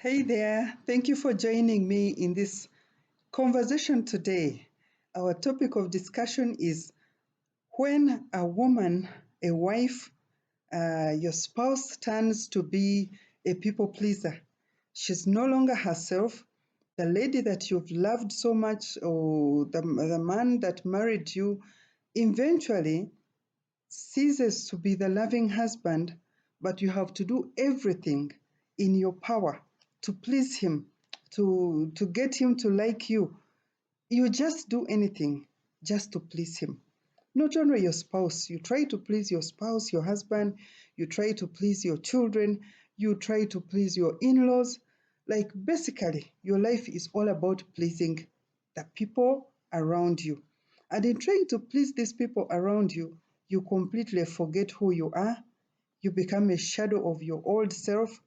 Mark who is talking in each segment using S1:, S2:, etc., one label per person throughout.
S1: Hey there, thank you for joining me in this conversation today. Our topic of discussion is when a woman, a wife, your spouse turns to be a people pleaser. She's no longer herself. The lady that you've loved so much, or the man that married you, eventually ceases to be the loving husband, but you have to do everything in your power to please him, to get him to like you. You just do anything just to please him. Not only your spouse, you try to please your spouse, your husband, you try to please your children, you try to please your in laws. Like basically, your life is all about pleasing the people around you. And in trying to please these people around you, you completely forget who you are. You become a shadow of your old self.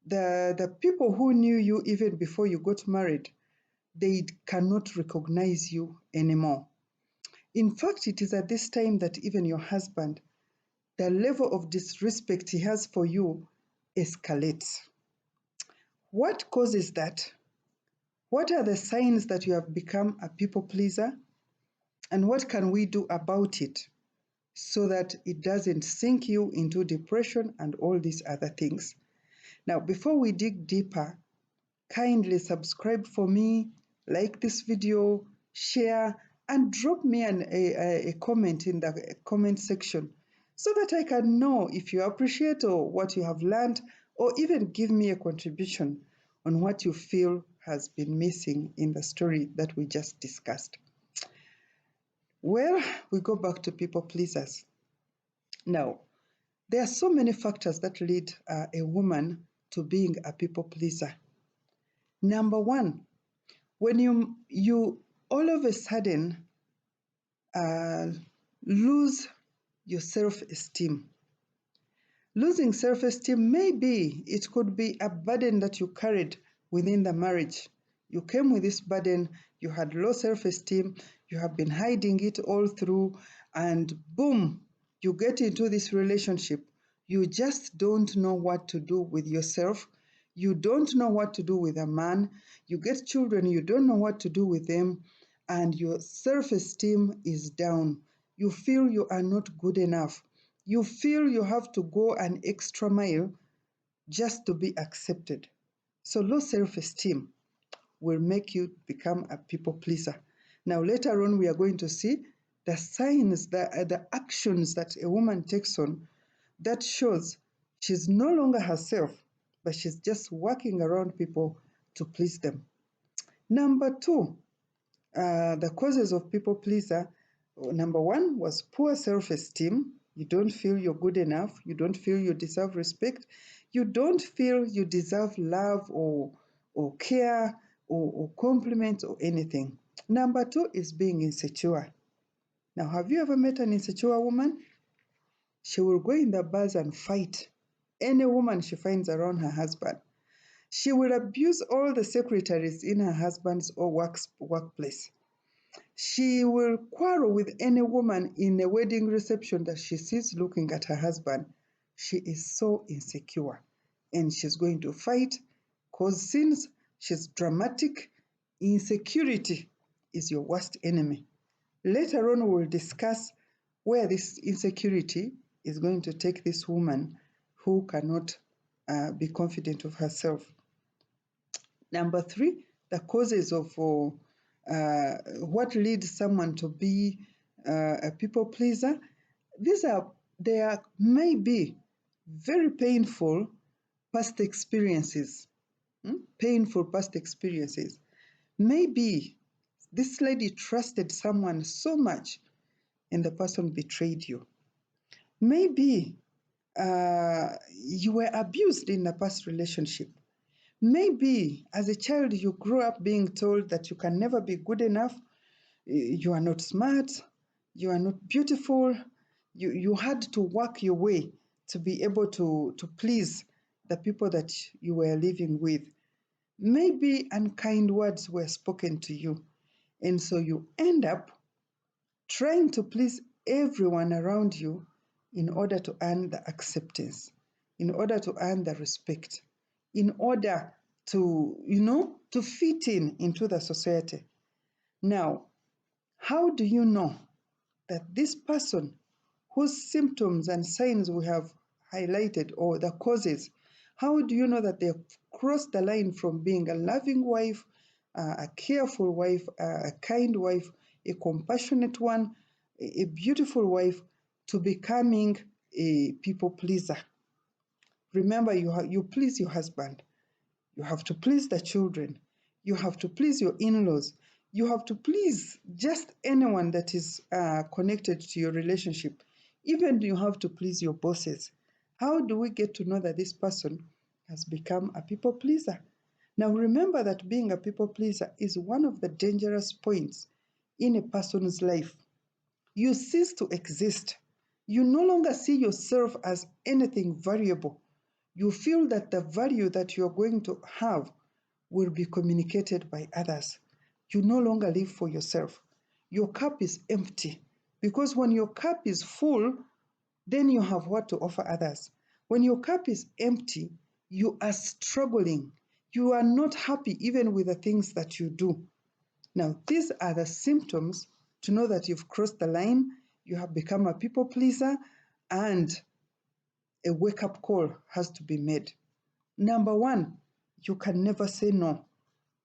S1: The people who knew you even before you got married, they cannot recognize you anymore. In fact, it is at this time that even your husband, the level of disrespect he has for you escalates. What causes that? What are the signs that you have become a people pleaser? And what can we do about it so that it doesn't sink you into depression and all these other things? Now, before we dig deeper, kindly subscribe for me, like this video, share, and drop me a comment in the comment section so that I can know if you appreciate or what you have learned, or even give me a contribution on what you feel has been missing in the story that we just discussed. Well, we go back to people pleasers. Now, there are so many factors that lead a woman to being a people pleaser. Number one, when you all of a sudden lose your self-esteem. Losing self-esteem, maybe it could be a burden that you carried within the marriage. You came with this burden, you had low self-esteem, you have been hiding it all through, and boom, you get into this relationship. You just don't know what to do with yourself. You don't know what to do with a man. You get children, you don't know what to do with them, and your self-esteem is down. You feel you are not good enough. You feel you have to go an extra mile just to be accepted. So low self-esteem will make you become a people pleaser. Now later on we are going to see the signs, the actions that a woman takes on that shows she's no longer herself, but she's just working around people to please them. Number two, the causes of people pleaser. Number one was poor self-esteem. You don't feel you're good enough. You don't feel you deserve respect. You don't feel you deserve love or care or compliment or anything. Number two is being insecure. Now, have you ever met an insecure woman? She will go in the bars and fight any woman she finds around her husband. She will abuse all the secretaries in her husband's or workplace. She will quarrel with any woman in a wedding reception that she sees looking at her husband. She is so insecure and she's going to fight, cause scenes. She's dramatic. Insecurity is your worst enemy. Later on, we'll discuss where this insecurity is going to take this woman who cannot be confident of herself. Number three, the causes of what leads someone to be a people pleaser. There may be very painful past experiences. Painful past experiences. Maybe this lady trusted someone so much and the person betrayed you. Maybe you were abused in a past relationship. Maybe as a child you grew up being told that you can never be good enough, you are not smart, you are not beautiful, you had to work your way to be able to please the people that you were living with. Maybe unkind words were spoken to you, and so you end up trying to please everyone around you in order to earn the acceptance, in order to earn the respect, in order to fit in into the society. Now, how do you know that this person whose symptoms and signs we have highlighted, or the causes, how do you know that they've crossed the line from being a loving wife, a careful wife, a kind wife, a compassionate one, a beautiful wife, to becoming a people pleaser? Remember, you please your husband, you have to please the children, you have to please your in-laws, you have to please just anyone that is connected to your relationship. Even you have to please your bosses. How do we get to know that this person has become a people pleaser? Now remember that being a people pleaser is one of the dangerous points in a person's life. You cease to exist. You no longer see yourself as anything valuable. You feel that the value that you're going to have will be communicated by others. You no longer live for yourself. Your cup is empty, because when your cup is full, then you have what to offer others. When your cup is empty, you are struggling. You are not happy even with the things that you do. Now, these are the symptoms to know that you've crossed the line, you have become a people pleaser, and a wake up call has to be made. Number one, you can never say no.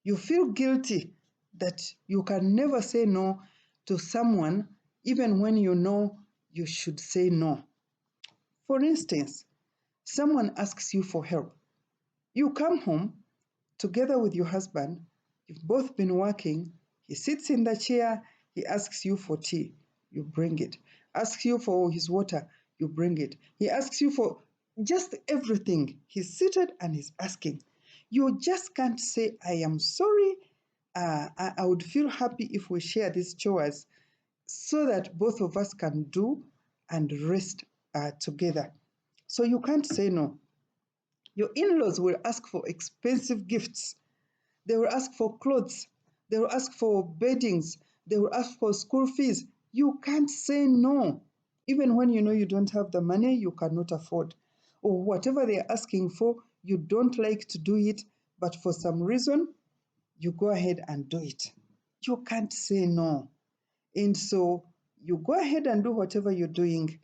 S1: You feel guilty that you can never say no to someone, even when you know you should say no. For instance, someone asks you for help. You come home together with your husband, you've both been working, he sits in the chair, he asks you for tea, you bring it. Asks you for his water, you bring it. He asks you for just everything. He's seated and he's asking. You just can't say, I am sorry. I would feel happy if we share these chores so that both of us can do and rest together. So you can't say no. Your in-laws will ask for expensive gifts. They will ask for clothes. They will ask for beddings. They will ask for school fees. You can't say no. Even when you know you don't have the money, you cannot afford. Or whatever they're asking for, you don't like to do it, but for some reason, you go ahead and do it. You can't say no. And so you go ahead and do whatever you're doing.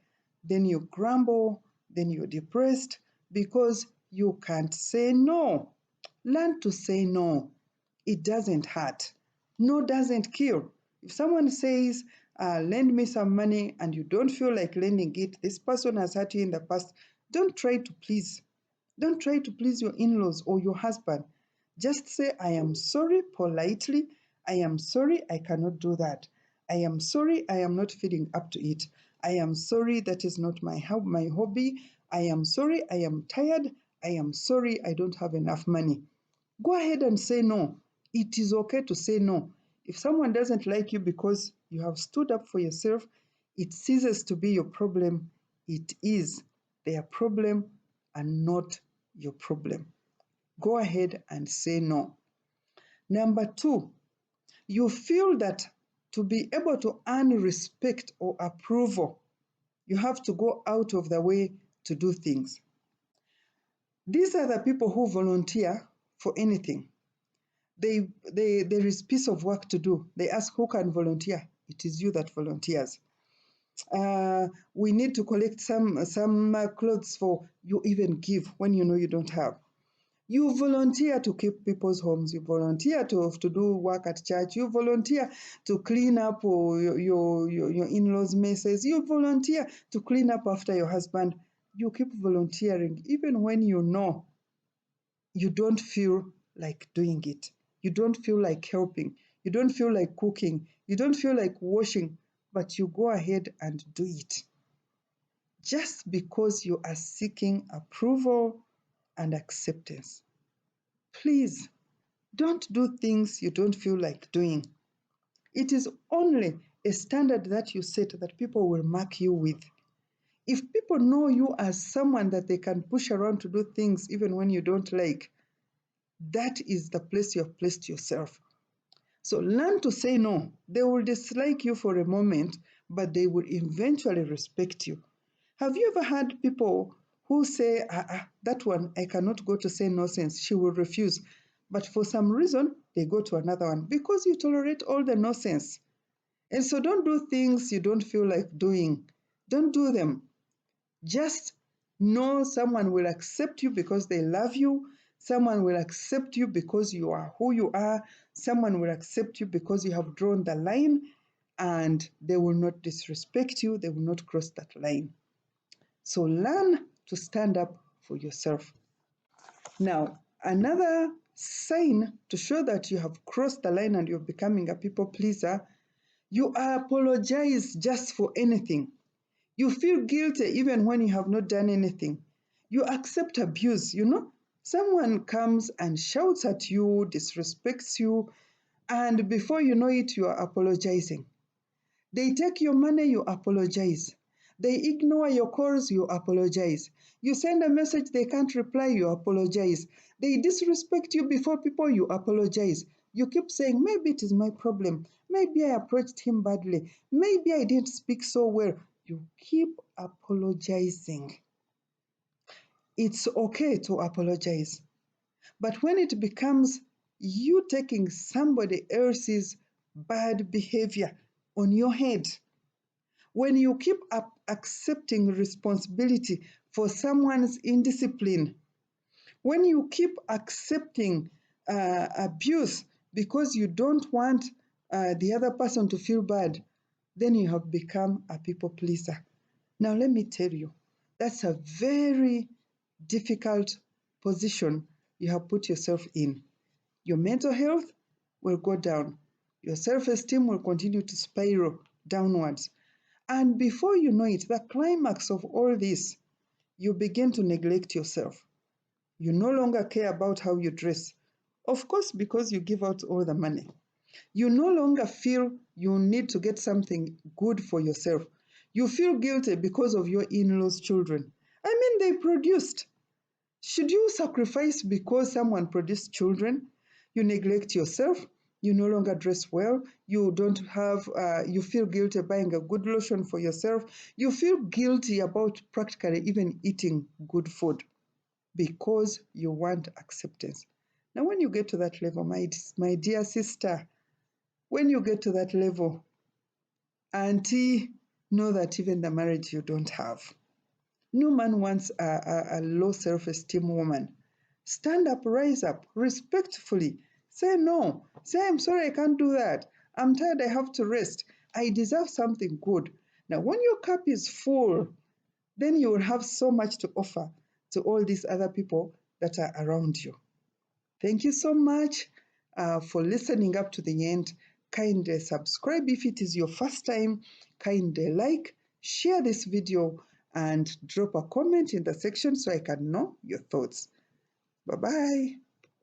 S1: Then you grumble, then you're depressed because you can't say no. Learn to say no. It doesn't hurt. No doesn't kill. If someone says, lend me some money, and you don't feel like lending it, this person has hurt you in the past, don't try to please. Don't try to please your in-laws or your husband. Just say, I am sorry politely. I am sorry I cannot do that. I am sorry I am not feeling up to it. I am sorry that is not my hobby. I am sorry I am tired. I am sorry I don't have enough money. Go ahead and say no. It is okay to say no. If someone doesn't like you because you have stood up for yourself, it ceases to be your problem. It is their problem and not your problem. Go ahead and say no. Number two, you feel that to be able to earn respect or approval, you have to go out of the way to do things. These are the people who volunteer for anything. There is piece of work to do. They ask who can volunteer. It is you that volunteers. We need to collect some clothes for you. Even give when you know you don't have. You volunteer to keep people's homes. You volunteer to do work at church. You volunteer to clean up your in-laws' messes. You volunteer to clean up after your husband. You keep volunteering even when you know you don't feel like doing it. You don't feel like helping. You don't feel like cooking. You don't feel like washing, but you go ahead and do it. Just because you are seeking approval and acceptance. Please don't do things you don't feel like doing. It is only a standard that you set that people will mark you with. If people know you as someone that they can push around to do things even when you don't like, that is the place you have placed yourself. So learn to say no. They will dislike you for a moment, but they will eventually respect you. Have you ever had people who say, that one, I cannot go to say no since she will refuse? But for some reason, they go to another one because you tolerate all the nonsense. And so don't do things you don't feel like doing. Don't do them. Just know someone will accept you because they love you. Someone will accept you because you are who you are. Someone will accept you because you have drawn the line, and they will not disrespect you. They will not cross that line. So learn to stand up for yourself. Now, another sign to show that you have crossed the line and you're becoming a people pleaser, you apologize just for anything. You feel guilty even when you have not done anything. You accept abuse, Someone comes and shouts at you, disrespects you, and before you know it, you are apologizing. They take your money, you apologize. They ignore your calls, you apologize. You send a message, they can't reply, you apologize. They disrespect you before people, you apologize. You keep saying, maybe it is my problem. Maybe I approached him badly. Maybe I didn't speak so well. You keep apologizing. It's okay to apologize. But when it becomes you taking somebody else's bad behavior on your head, when you keep accepting responsibility for someone's indiscipline, when you keep accepting abuse because you don't want the other person to feel bad, then you have become a people pleaser. Now, let me tell you, that's a very difficult position you have put yourself in. Your mental health will go down. Your self esteem will continue to spiral downwards. And before you know it, the climax of all this, you begin to neglect yourself. You no longer care about how you dress. Of course, because you give out all the money. You no longer feel you need to get something good for yourself. You feel guilty because of your in laws' children. I mean, they produced. Should you sacrifice because someone produced children? You neglect yourself. You no longer dress well. You don't have, you feel guilty buying a good lotion for yourself. You feel guilty about practically even eating good food because you want acceptance. Now, when you get to that level, my dear sister, when you get to that level, auntie, know that even the marriage you don't have. No man wants a low self esteem woman. Stand up, rise up, respectfully. Say no. Say, I'm sorry, I can't do that. I'm tired, I have to rest. I deserve something good. Now, when your cup is full, then you will have so much to offer to all these other people that are around you. Thank you so much for listening up to the end. Kindly subscribe if it is your first time. Kindly like, share this video, and drop a comment in the section so I can know your thoughts. Bye-bye.